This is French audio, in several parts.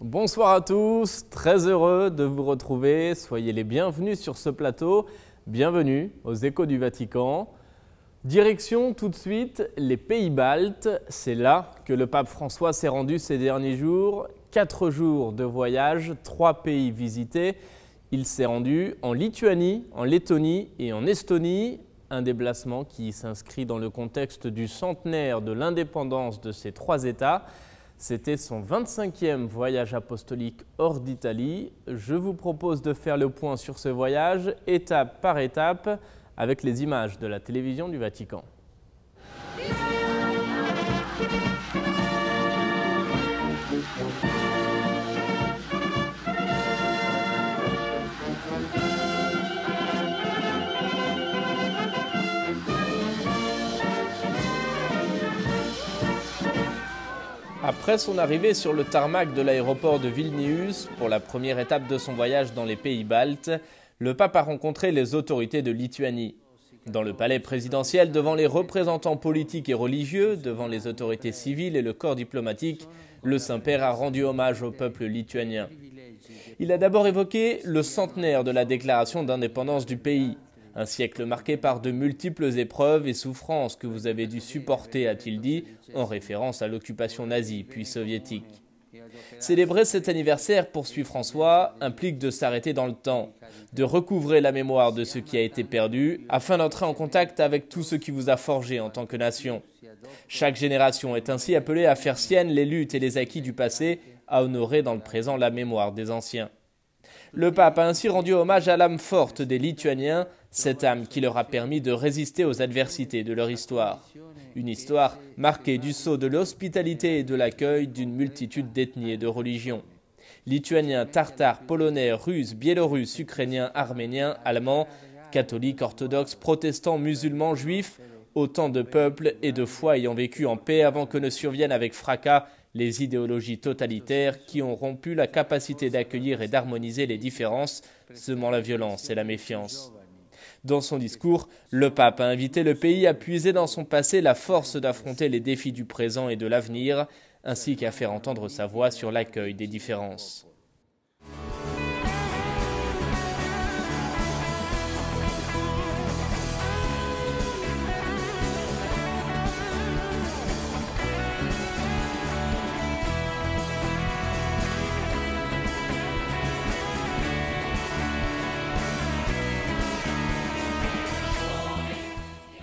Bonsoir à tous, très heureux de vous retrouver. Soyez les bienvenus sur ce plateau. Bienvenue aux Échos du Vatican. Direction tout de suite les pays baltes. C'est là que le pape François s'est rendu ces derniers jours. 4 jours de voyage, 3 pays visités. Il s'est rendu en Lituanie, en Lettonie et en Estonie. Un déplacement qui s'inscrit dans le contexte du centenaire de l'indépendance de ces 3 États. C'était son 25e voyage apostolique hors d'Italie. Je vous propose de faire le point sur ce voyage, étape par étape, avec les images de la télévision du Vatican. Après son arrivée sur le tarmac de l'aéroport de Vilnius, pour la première étape de son voyage dans les pays baltes, le pape a rencontré les autorités de Lituanie. Dans le palais présidentiel, devant les représentants politiques et religieux, devant les autorités civiles et le corps diplomatique, le Saint-Père a rendu hommage au peuple lituanien. Il a d'abord évoqué le centenaire de la déclaration d'indépendance du pays. Un siècle marqué par de multiples épreuves et souffrances que vous avez dû supporter, a-t-il dit, en référence à l'occupation nazie puis soviétique. Célébrer cet anniversaire, poursuit François, implique de s'arrêter dans le temps, de recouvrer la mémoire de ce qui a été perdu, afin d'entrer en contact avec tout ce qui vous a forgé en tant que nation. Chaque génération est ainsi appelée à faire sienne les luttes et les acquis du passé, à honorer dans le présent la mémoire des anciens. Le pape a ainsi rendu hommage à l'âme forte des Lituaniens, cette âme qui leur a permis de résister aux adversités de leur histoire. Une histoire marquée du sceau de l'hospitalité et de l'accueil d'une multitude d'ethnies et de religions. Lituaniens, tartares, polonais, russes, biélorusses, ukrainiens, arméniens, allemands, catholiques, orthodoxes, protestants, musulmans, juifs, autant de peuples et de foi ayant vécu en paix avant que ne surviennent avec fracas les idéologies totalitaires qui ont rompu la capacité d'accueillir et d'harmoniser les différences, semant la violence et la méfiance. Dans son discours, le pape a invité le pays à puiser dans son passé la force d'affronter les défis du présent et de l'avenir, ainsi qu'à faire entendre sa voix sur l'accueil des différences.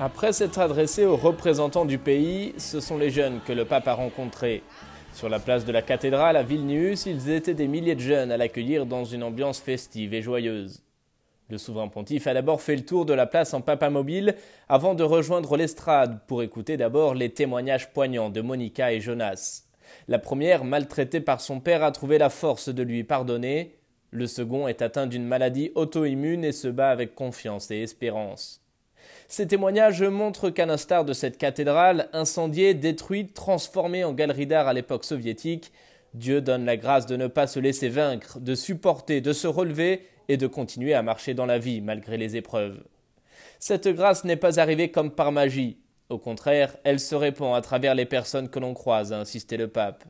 Après s'être adressé aux représentants du pays, ce sont les jeunes que le pape a rencontrés. Sur la place de la cathédrale à Vilnius, ils étaient des milliers de jeunes à l'accueillir dans une ambiance festive et joyeuse. Le souverain pontife a d'abord fait le tour de la place en papamobile avant de rejoindre l'estrade pour écouter d'abord les témoignages poignants de Monica et Jonas. La première, maltraitée par son père, a trouvé la force de lui pardonner. Le second est atteint d'une maladie auto-immune et se bat avec confiance et espérance. Ces témoignages montrent qu'à l'instar de cette cathédrale, incendiée, détruite, transformée en galerie d'art à l'époque soviétique, Dieu donne la grâce de ne pas se laisser vaincre, de supporter, de se relever et de continuer à marcher dans la vie malgré les épreuves. Cette grâce n'est pas arrivée comme par magie. Au contraire, elle se répand à travers les personnes que l'on croise, a insisté le pape.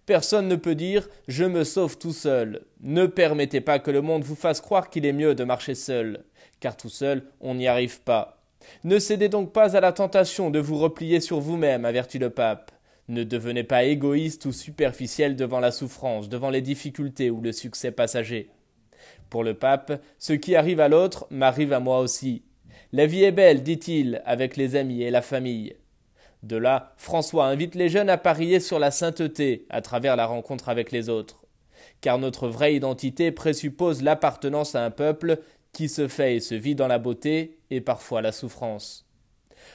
Personne ne peut dire « je me sauve tout seul ». Ne permettez pas que le monde vous fasse croire qu'il est mieux de marcher seul, car tout seul, on n'y arrive pas. Ne cédez donc pas à la tentation de vous replier sur vous-même, avertit le pape. Ne devenez pas égoïste ou superficiel devant la souffrance, devant les difficultés ou le succès passager. Pour le pape, ce qui arrive à l'autre m'arrive à moi aussi. La vie est belle, dit-il, avec les amis et la famille. De là, François invite les jeunes à parier sur la sainteté à travers la rencontre avec les autres. Car notre vraie identité présuppose l'appartenance à un peuple qui se fait et se vit dans la beauté et parfois la souffrance.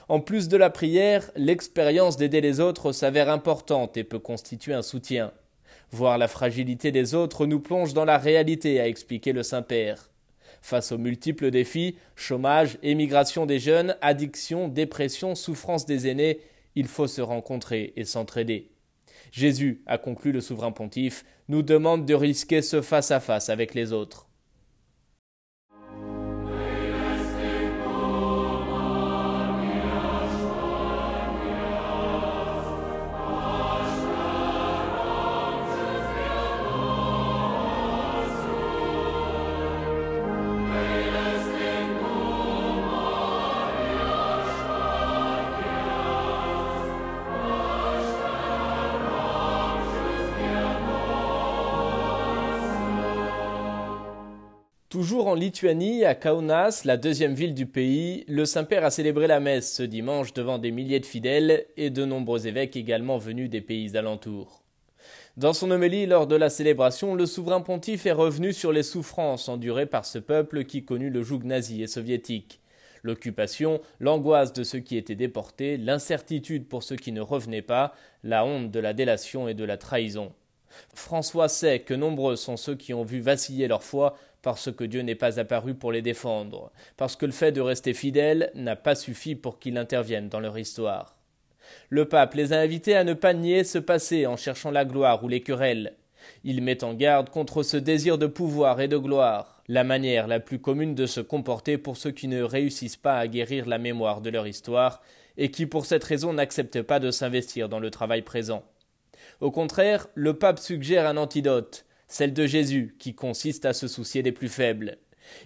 En plus de la prière, l'expérience d'aider les autres s'avère importante et peut constituer un soutien. Voir la fragilité des autres nous plonge dans la réalité, a expliqué le Saint-Père. Face aux multiples défis, chômage, émigration des jeunes, addiction, dépression, souffrance des aînés, il faut se rencontrer et s'entraider. Jésus, a conclu le souverain pontife, nous demande de risquer ce face-à-face avec les autres. Toujours en Lituanie, à Kaunas, la deuxième ville du pays, le Saint-Père a célébré la messe ce dimanche devant des milliers de fidèles et de nombreux évêques également venus des pays alentours. Dans son homélie lors de la célébration, le souverain pontife est revenu sur les souffrances endurées par ce peuple qui connut le joug nazi et soviétique. L'occupation, l'angoisse de ceux qui étaient déportés, l'incertitude pour ceux qui ne revenaient pas, la honte de la délation et de la trahison. François sait que nombreux sont ceux qui ont vu vaciller leur foi parce que Dieu n'est pas apparu pour les défendre, parce que le fait de rester fidèles n'a pas suffi pour qu'il intervienne dans leur histoire. Le pape les a invités à ne pas nier ce passé en cherchant la gloire ou les querelles. Il met en garde contre ce désir de pouvoir et de gloire, la manière la plus commune de se comporter pour ceux qui ne réussissent pas à guérir la mémoire de leur histoire et qui pour cette raison n'acceptent pas de s'investir dans le travail présent. Au contraire, le pape suggère un antidote, celle de Jésus, qui consiste à se soucier des plus faibles.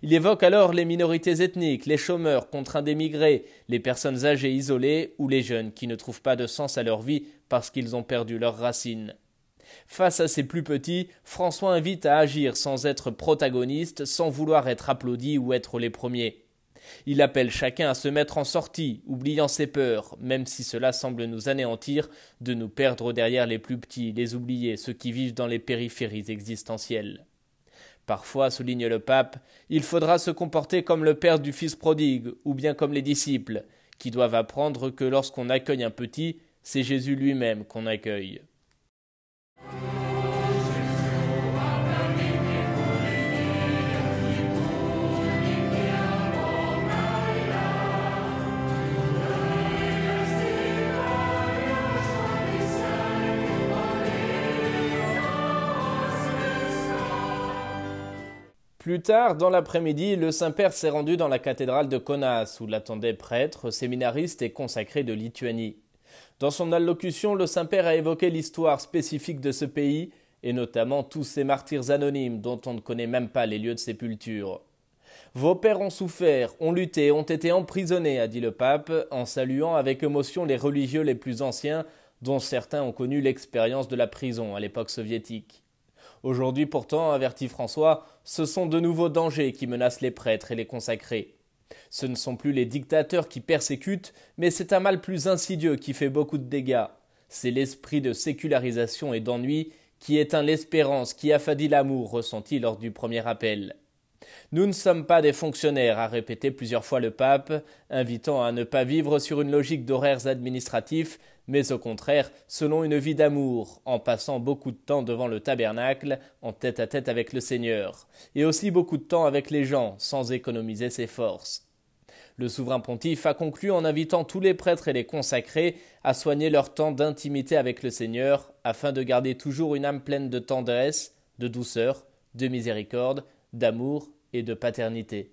Il évoque alors les minorités ethniques, les chômeurs contraints d'émigrer, les personnes âgées isolées ou les jeunes qui ne trouvent pas de sens à leur vie parce qu'ils ont perdu leurs racines. Face à ces plus petits, François invite à agir sans être protagoniste, sans vouloir être applaudi ou être les premiers. Il appelle chacun à se mettre en sortie, oubliant ses peurs, même si cela semble nous anéantir, de nous perdre derrière les plus petits, les oubliés, ceux qui vivent dans les périphéries existentielles. Parfois, souligne le pape, il faudra se comporter comme le père du fils prodigue, ou bien comme les disciples, qui doivent apprendre que lorsqu'on accueille un petit, c'est Jésus lui-même qu'on accueille. Plus tard, dans l'après-midi, le Saint-Père s'est rendu dans la cathédrale de Kaunas, où l'attendaient prêtres, séminaristes et consacrés de Lituanie. Dans son allocution, le Saint-Père a évoqué l'histoire spécifique de ce pays, et notamment tous ces martyrs anonymes dont on ne connaît même pas les lieux de sépulture. Vos pères ont souffert, ont lutté, ont été emprisonnés, a dit le pape, en saluant avec émotion les religieux les plus anciens, dont certains ont connu l'expérience de la prison à l'époque soviétique. Aujourd'hui pourtant, avertit François, ce sont de nouveaux dangers qui menacent les prêtres et les consacrés. Ce ne sont plus les dictateurs qui persécutent, mais c'est un mal plus insidieux qui fait beaucoup de dégâts. C'est l'esprit de sécularisation et d'ennui qui éteint l'espérance, qui affadit l'amour ressenti lors du premier appel. Nous ne sommes pas des fonctionnaires, a répété plusieurs fois le pape, invitant à ne pas vivre sur une logique d'horaires administratifs, mais au contraire selon une vie d'amour, en passant beaucoup de temps devant le tabernacle, en tête-à-tête avec le Seigneur, et aussi beaucoup de temps avec les gens, sans économiser ses forces. Le souverain pontife a conclu en invitant tous les prêtres et les consacrés à soigner leur temps d'intimité avec le Seigneur, afin de garder toujours une âme pleine de tendresse, de douceur, de miséricorde, d'amour et de paternité.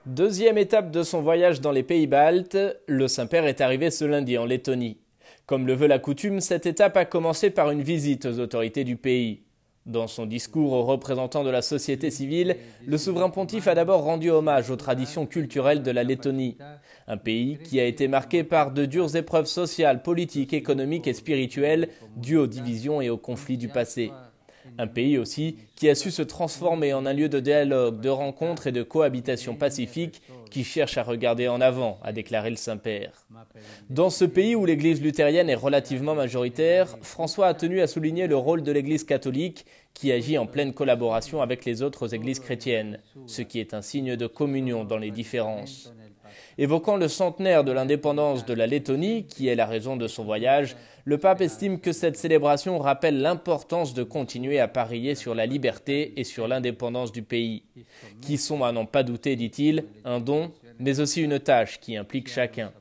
Deuxième étape de son voyage dans les pays baltes, le Saint-Père est arrivé ce lundi en Lettonie. Comme le veut la coutume, cette étape a commencé par une visite aux autorités du pays. Dans son discours aux représentants de la société civile, le souverain pontife a d'abord rendu hommage aux traditions culturelles de la Lettonie, un pays qui a été marqué par de dures épreuves sociales, politiques, économiques et spirituelles dues aux divisions et aux conflits du passé. Un pays aussi qui a su se transformer en un lieu de dialogue, de rencontre et de cohabitation pacifique qui cherche à regarder en avant, a déclaré le Saint-Père. Dans ce pays où l'Église luthérienne est relativement majoritaire, François a tenu à souligner le rôle de l'Église catholique qui agit en pleine collaboration avec les autres églises chrétiennes, ce qui est un signe de communion dans les différences. Évoquant le centenaire de l'indépendance de la Lettonie, qui est la raison de son voyage, le pape estime que cette célébration rappelle l'importance de continuer à parier sur la liberté et sur l'indépendance du pays, qui sont, à n'en pas douter, dit-il, un don, mais aussi une tâche qui implique chacun.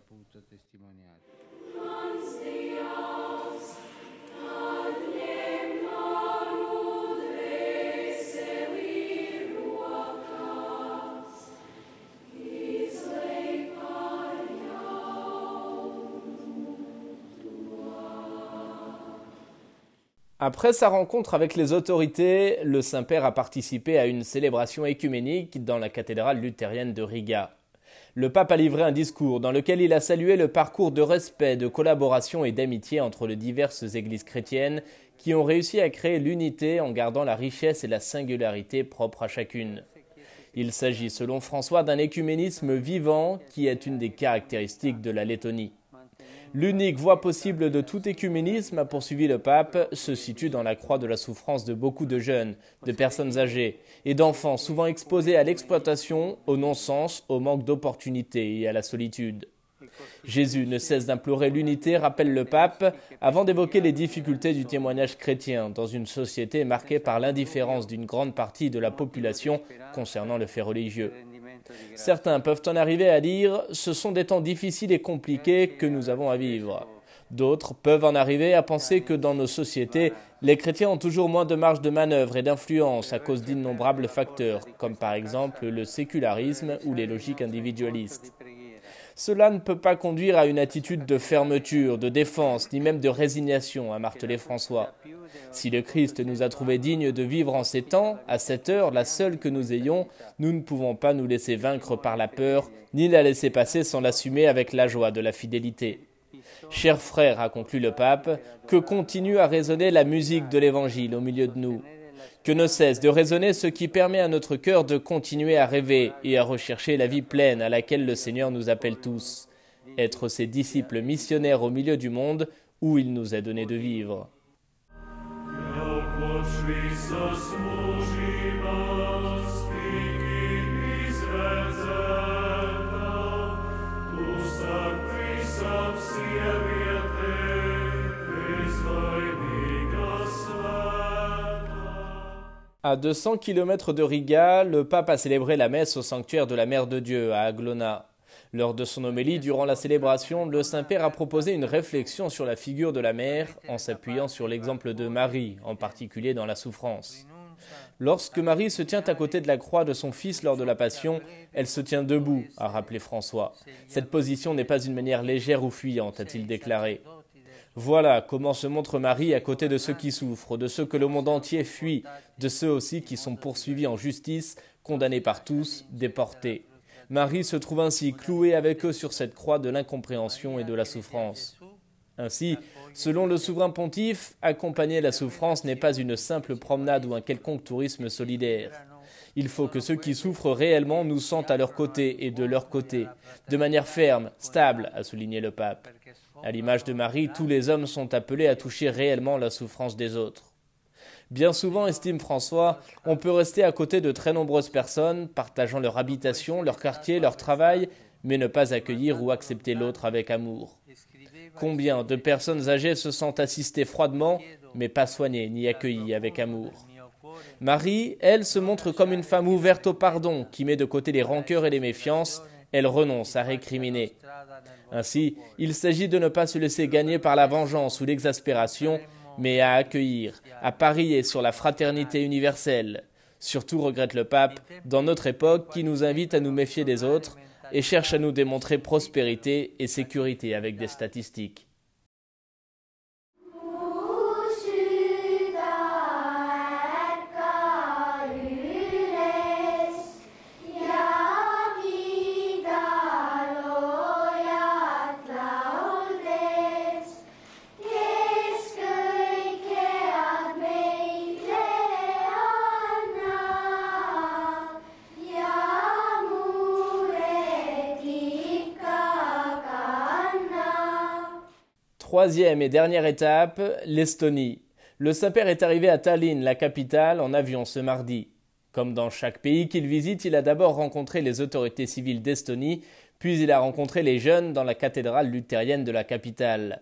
Après sa rencontre avec les autorités, le Saint-Père a participé à une célébration écuménique dans la cathédrale luthérienne de Riga. Le pape a livré un discours dans lequel il a salué le parcours de respect, de collaboration et d'amitié entre les diverses églises chrétiennes qui ont réussi à créer l'unité en gardant la richesse et la singularité propres à chacune. Il s'agit, selon François, d'un écuménisme vivant qui est une des caractéristiques de la Lettonie. L'unique voie possible de tout écuménisme, a poursuivi le pape, se situe dans la croix de la souffrance de beaucoup de jeunes, de personnes âgées et d'enfants souvent exposés à l'exploitation, au non-sens, au manque d'opportunités et à la solitude. Jésus ne cesse d'implorer l'unité, rappelle le pape, avant d'évoquer les difficultés du témoignage chrétien dans une société marquée par l'indifférence d'une grande partie de la population concernant le fait religieux. Certains peuvent en arriver à dire « ce sont des temps difficiles et compliqués que nous avons à vivre ». D'autres peuvent en arriver à penser que dans nos sociétés, les chrétiens ont toujours moins de marge de manœuvre et d'influence à cause d'innombrables facteurs, comme par exemple le sécularisme ou les logiques individualistes. Cela ne peut pas conduire à une attitude de fermeture, de défense, ni même de résignation, a martelé François. Si le Christ nous a trouvés dignes de vivre en ces temps, à cette heure, la seule que nous ayons, nous ne pouvons pas nous laisser vaincre par la peur, ni la laisser passer sans l'assumer avec la joie de la fidélité. Chers frères, a conclu le pape, que continue à résonner la musique de l'Évangile au milieu de nous. Que ne cesse de résonner ce qui permet à notre cœur de continuer à rêver et à rechercher la vie pleine à laquelle le Seigneur nous appelle tous. Être ses disciples missionnaires au milieu du monde où il nous est donné de vivre. À 200 km de Riga, le pape a célébré la messe au sanctuaire de la Mère de Dieu à Aglona. Lors de son homélie durant la célébration, le Saint-Père a proposé une réflexion sur la figure de la Mère en s'appuyant sur l'exemple de Marie, en particulier dans la souffrance. Lorsque Marie se tient à côté de la croix de son fils lors de la Passion, elle se tient debout, a rappelé François. Cette position n'est pas une manière légère ou fuyante, a-t-il déclaré. Voilà comment se montre Marie à côté de ceux qui souffrent, de ceux que le monde entier fuit, de ceux aussi qui sont poursuivis en justice, condamnés par tous, déportés. Marie se trouve ainsi clouée avec eux sur cette croix de l'incompréhension et de la souffrance. Ainsi, selon le souverain pontife, accompagner la souffrance n'est pas une simple promenade ou un quelconque tourisme solidaire. Il faut que ceux qui souffrent réellement nous sentent à leur côté et de leur côté, de manière ferme, stable, a souligné le pape. À l'image de Marie, tous les hommes sont appelés à toucher réellement la souffrance des autres. Bien souvent, estime François, on peut rester à côté de très nombreuses personnes, partageant leur habitation, leur quartier, leur travail, mais ne pas accueillir ou accepter l'autre avec amour. Combien de personnes âgées se sentent assistées froidement, mais pas soignées ni accueillies avec amour. Marie, elle, se montre comme une femme ouverte au pardon, qui met de côté les rancœurs et les méfiances, elle renonce à récriminer. Ainsi, il s'agit de ne pas se laisser gagner par la vengeance ou l'exaspération, mais à accueillir, à parier sur la fraternité universelle. Surtout, regrette le pape, dans notre époque qui nous invite à nous méfier des autres et cherche à nous démontrer prospérité et sécurité avec des statistiques. Troisième et dernière étape, l'Estonie. Le Saint-Père est arrivé à Tallinn, la capitale, en avion ce mardi. Comme dans chaque pays qu'il visite, il a d'abord rencontré les autorités civiles d'Estonie, puis il a rencontré les jeunes dans la cathédrale luthérienne de la capitale.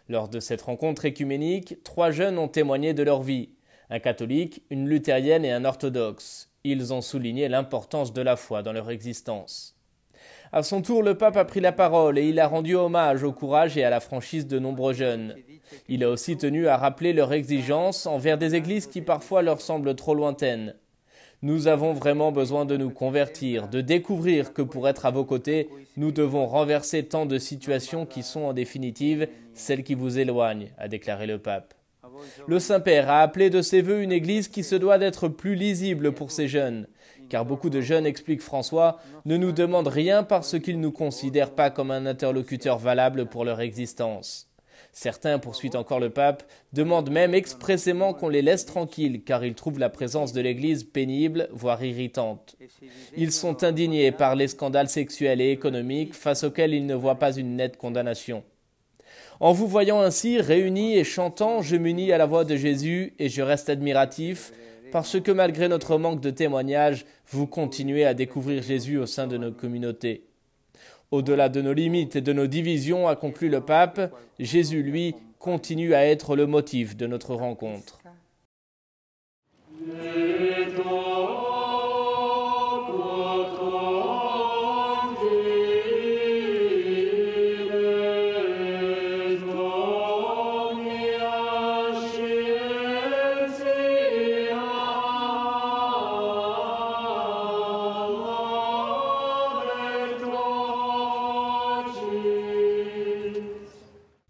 Lors de cette rencontre écuménique, 3 jeunes ont témoigné de leur vie. Un catholique, une luthérienne et un orthodoxe. Ils ont souligné l'importance de la foi dans leur existence. À son tour, le pape a pris la parole et il a rendu hommage au courage et à la franchise de nombreux jeunes. Il a aussi tenu à rappeler leurs exigences envers des églises qui parfois leur semblent trop lointaines. Nous avons vraiment besoin de nous convertir, de découvrir que pour être à vos côtés, nous devons renverser tant de situations qui sont en définitive celles qui vous éloignent, a déclaré le pape. Le Saint-Père a appelé de ses vœux une Église qui se doit d'être plus lisible pour ces jeunes. Car beaucoup de jeunes, explique François, ne nous demandent rien parce qu'ils ne nous considèrent pas comme un interlocuteur valable pour leur existence. Certains, poursuit encore le pape, demandent même expressément qu'on les laisse tranquilles car ils trouvent la présence de l'Église pénible, voire irritante. Ils sont indignés par les scandales sexuels et économiques face auxquels ils ne voient pas une nette condamnation. En vous voyant ainsi réunis et chantant, je m'unis à la voix de Jésus et je reste admiratif parce que malgré notre manque de témoignages, vous continuez à découvrir Jésus au sein de nos communautés. Au-delà de nos limites et de nos divisions, a conclu le pape, Jésus, lui, continue à être le motif de notre rencontre.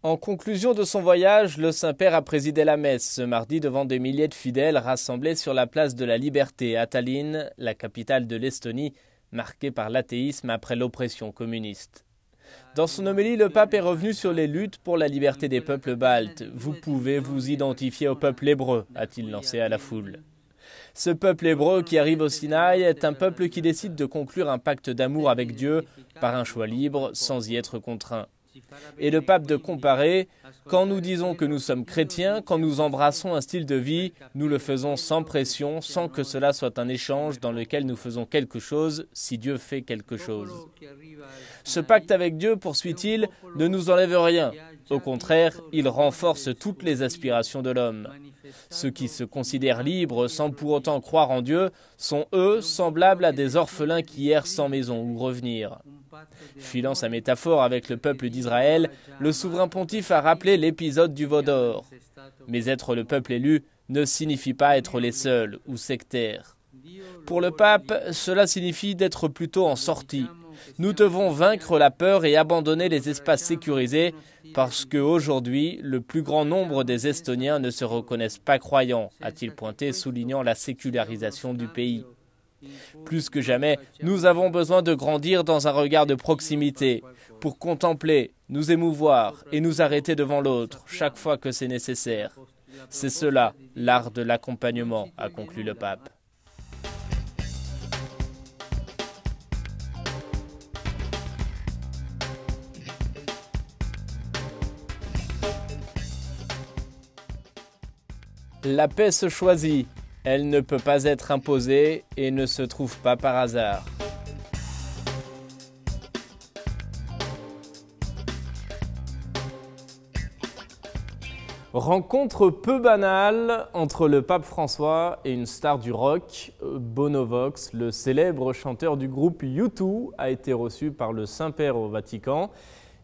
En conclusion de son voyage, le Saint-Père a présidé la messe ce mardi devant des milliers de fidèles rassemblés sur la place de la Liberté à Tallinn, la capitale de l'Estonie, marquée par l'athéisme après l'oppression communiste. Dans son homélie, le pape est revenu sur les luttes pour la liberté des peuples baltes. « Vous pouvez vous identifier au peuple hébreu », a-t-il lancé à la foule. Ce peuple hébreu qui arrive au Sinaï est un peuple qui décide de conclure un pacte d'amour avec Dieu par un choix libre sans y être contraint. Et le pape de comparer, quand nous disons que nous sommes chrétiens, quand nous embrassons un style de vie, nous le faisons sans pression, sans que cela soit un échange dans lequel nous faisons quelque chose si Dieu fait quelque chose. Ce pacte avec Dieu, poursuit-il, ne nous enlève rien. Au contraire, il renforce toutes les aspirations de l'homme. Ceux qui se considèrent libres sans pour autant croire en Dieu sont, eux, semblables à des orphelins qui errent sans maison ou revenir. Filant sa métaphore avec le peuple d'Israël, le souverain pontife a rappelé l'épisode du veau d'or. Mais être le peuple élu ne signifie pas être les seuls ou sectaires. Pour le pape, cela signifie d'être plutôt en sortie. Nous devons vaincre la peur et abandonner les espaces sécurisés parce qu'aujourd'hui, le plus grand nombre des Estoniens ne se reconnaissent pas croyants, a-t-il pointé, soulignant la sécularisation du pays. Plus que jamais, nous avons besoin de grandir dans un regard de proximité, pour contempler, nous émouvoir et nous arrêter devant l'autre chaque fois que c'est nécessaire. C'est cela, l'art de l'accompagnement, a conclu le pape. La paix se choisit. Elle ne peut pas être imposée et ne se trouve pas par hasard. Rencontre peu banale entre le pape François et une star du rock, Bono Vox, le célèbre chanteur du groupe U2, a été reçu par le Saint-Père au Vatican.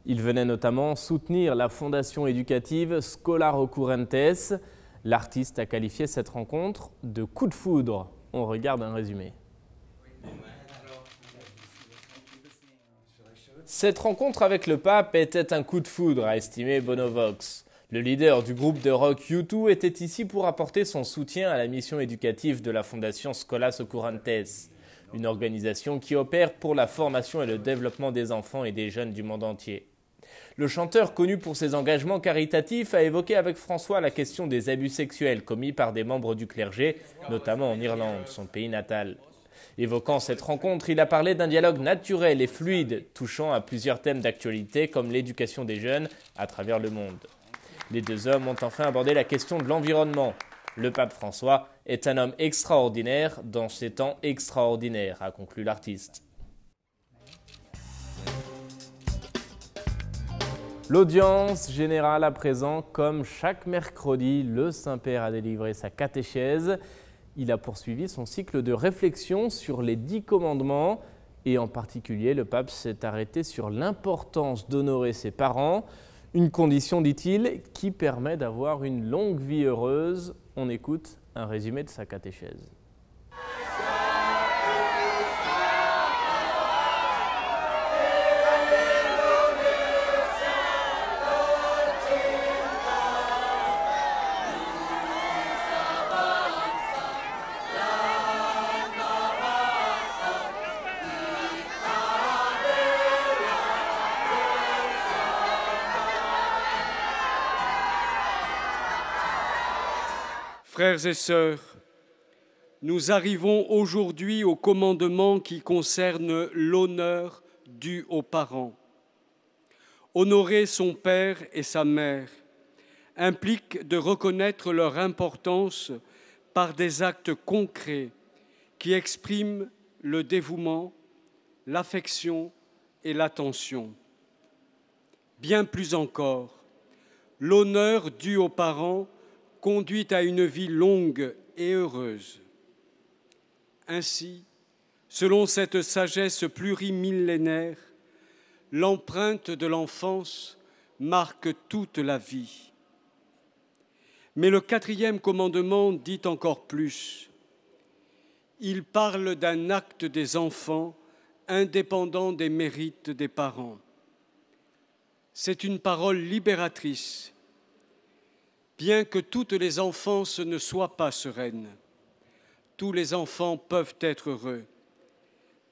Il venait notamment soutenir la fondation éducative Scholar Occurrentes. L'artiste a qualifié cette rencontre de coup de foudre. On regarde un résumé. Cette rencontre avec le pape était un coup de foudre, a estimé Bono Vox. Le leader du groupe de rock U2 était ici pour apporter son soutien à la mission éducative de la fondation Scholas Occurrentes, une organisation qui opère pour la formation et le développement des enfants et des jeunes du monde entier. Le chanteur, connu pour ses engagements caritatifs, a évoqué avec François la question des abus sexuels commis par des membres du clergé, notamment en Irlande, son pays natal. Évoquant cette rencontre, il a parlé d'un dialogue naturel et fluide, touchant à plusieurs thèmes d'actualité comme l'éducation des jeunes à travers le monde. Les deux hommes ont enfin abordé la question de l'environnement. Le pape François est un homme extraordinaire dans ces temps extraordinaires, a conclu l'artiste. L'audience générale à présent, comme chaque mercredi, le Saint-Père a délivré sa catéchèse. Il a poursuivi son cycle de réflexion sur les 10 commandements et en particulier, le pape s'est arrêté sur l'importance d'honorer ses parents, une condition, dit-il, qui permet d'avoir une longue vie heureuse. On écoute un résumé de sa catéchèse. Frères et sœurs, nous arrivons aujourd'hui au commandement qui concerne l'honneur dû aux parents. Honorer son père et sa mère implique de reconnaître leur importance par des actes concrets qui expriment le dévouement, l'affection et l'attention. Bien plus encore, l'honneur dû aux parents conduit à une vie longue et heureuse. Ainsi, selon cette sagesse plurimillénaire, l'empreinte de l'enfance marque toute la vie. Mais le 4e commandement dit encore plus. Il parle d'un acte des enfants indépendant des mérites des parents. C'est une parole libératrice. Bien que toutes les enfances ne soient pas sereines, tous les enfants peuvent être heureux,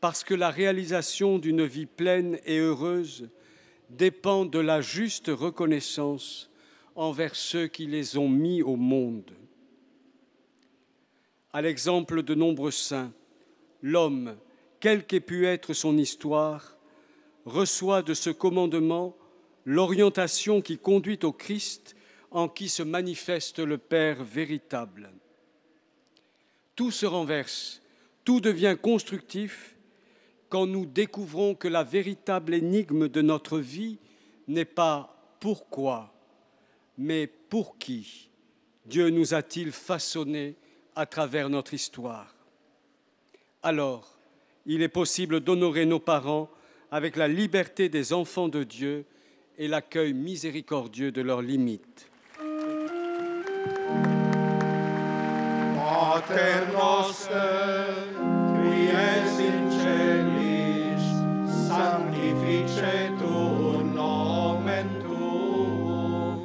parce que la réalisation d'une vie pleine et heureuse dépend de la juste reconnaissance envers ceux qui les ont mis au monde. À l'exemple de nombreux saints, l'homme, quelle qu'ait pu être son histoire, reçoit de ce commandement l'orientation qui conduit au Christ en qui se manifeste le Père véritable. Tout se renverse, tout devient constructif quand nous découvrons que la véritable énigme de notre vie n'est pas pourquoi, mais pour qui Dieu nous a-t-il façonnés à travers notre histoire. Alors, il est possible d'honorer nos parents avec la liberté des enfants de Dieu et l'accueil miséricordieux de leurs limites. Pater noster, qui es in celis, sanctificetur nomen tuum,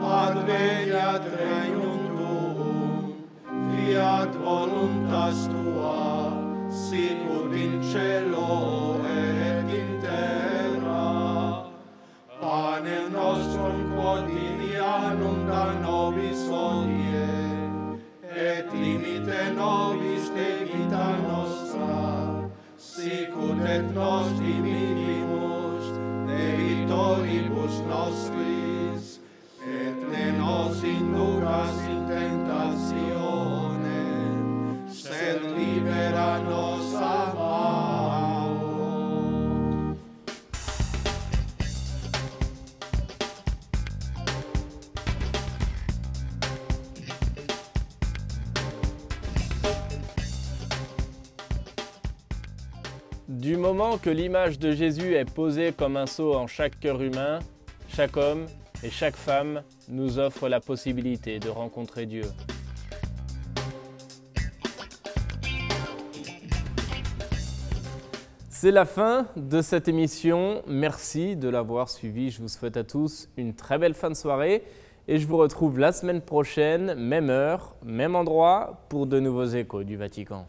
adveniat regnum tuum, fiat voluntas tua, sicut in cielo et in terra. Panem nostrum quotidianum da nobis hodie, et limite nobis debita nostra, sicut et nos dimitimus debitoribus nostris, et ne nos inducas in tentatione, sed libera nos a malo. Du moment que l'image de Jésus est posée comme un sceau en chaque cœur humain, chaque homme et chaque femme nous offre la possibilité de rencontrer Dieu. C'est la fin de cette émission. Merci de l'avoir suivi. Je vous souhaite à tous une très belle fin de soirée et je vous retrouve la semaine prochaine, même heure, même endroit, pour de nouveaux échos du Vatican.